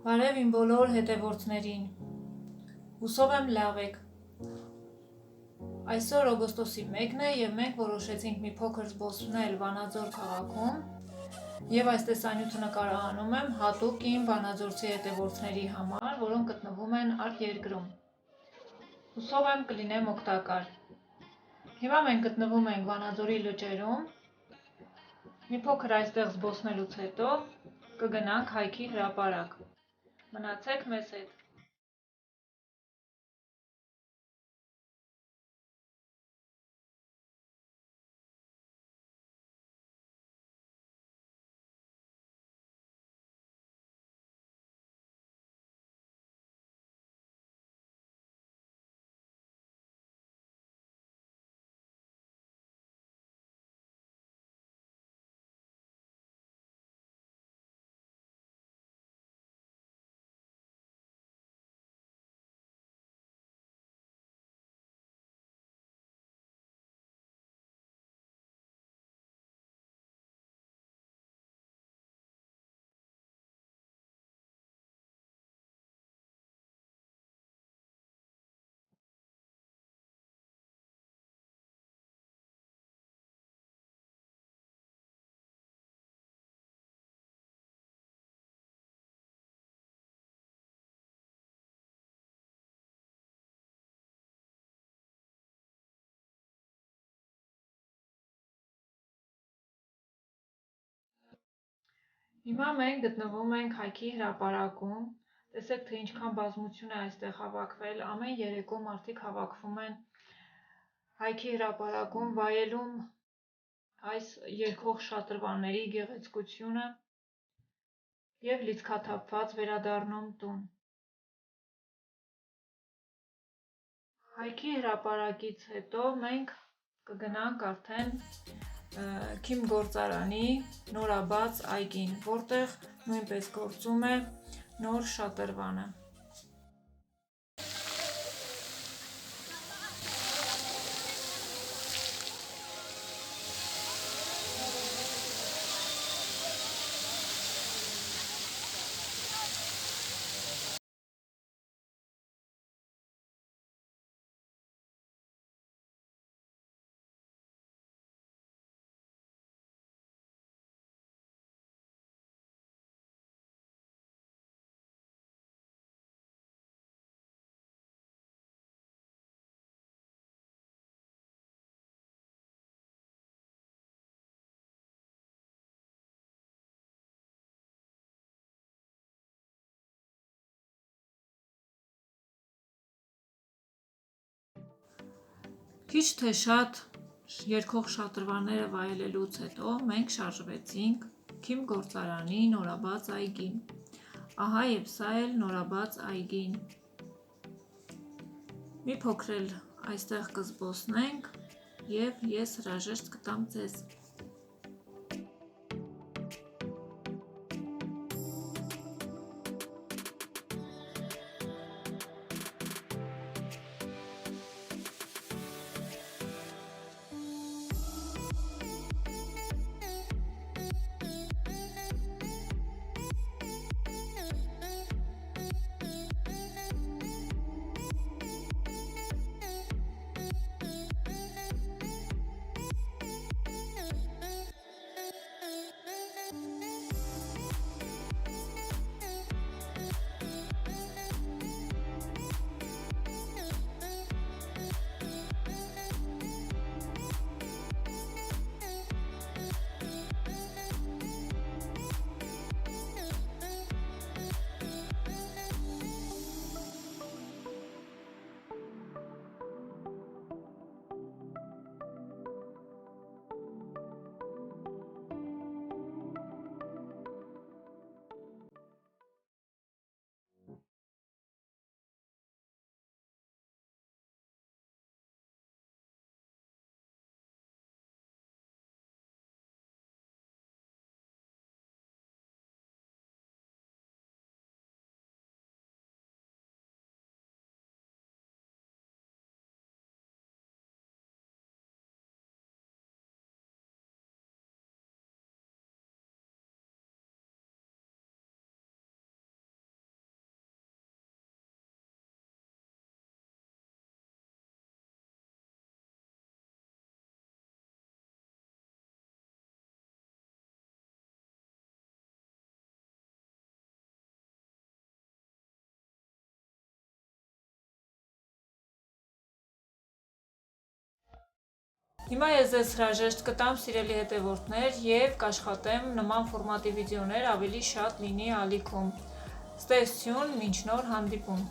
Բարև իմ բոլոր հետևորդներին, հուսով եմ լավ եք։ Այսօր օգոստոսի 1-ն է և մենք որոշեցինք մի փոքր զբոսնել Վանաձոր քաղաքում և այս տեսանյութը նկարահանում եմ հատուկ իմ վանաձորցի հետևորդների համար, որոնք գտնվում են արտերկրում։ Հուսով եմ կլինեմ օգտակար։ Հիմա մենք գտնվում ենք Վանաձորի լճերում, մի փոքր այստեղ զբոսնելուց հետո կգնանք հայքի հրապարակ։ Մնացեք մեզ հետ։ Հիմա մենք գտնվում ենք հայքի հրապարակում, տեսեք թե ինչքան բազմություն է այստեղ հավաքվել, ամեն երեկո մարդիկ հավաքվում են հայքի հրապարակում, վայելում այս երգող շատրվանների գեղեցկությունը և լիցքաթափված վերադառնում տուն։ Հայքի հրապարակից հետո մենք կգնանք արդեն Քիմ գործարանի նորաբաց այգին, որտեղ նույնպես գործում է նոր շատրվանը։ Քիչ թե շատ երգող շատրվանները վայելելուց հետո մենք շարժվեցինք Քիմ գործարանի նորաբաց այգին։ Ահա և սա էլ նորաբաց այգին։ Մի փոքր էլ այստեղ կզբոսնենք և ես հրաժեշտ կտամ ձեզ։ Հիմա ես ձեզ հրաժեշտ կտամ սիրելի հետևորդներ և կաշխատեմ նման ֆորմատի վիդեոներ ավելի շատ լինի ալիքում։ Ստեսություն, մինչ նոր հանդիպում։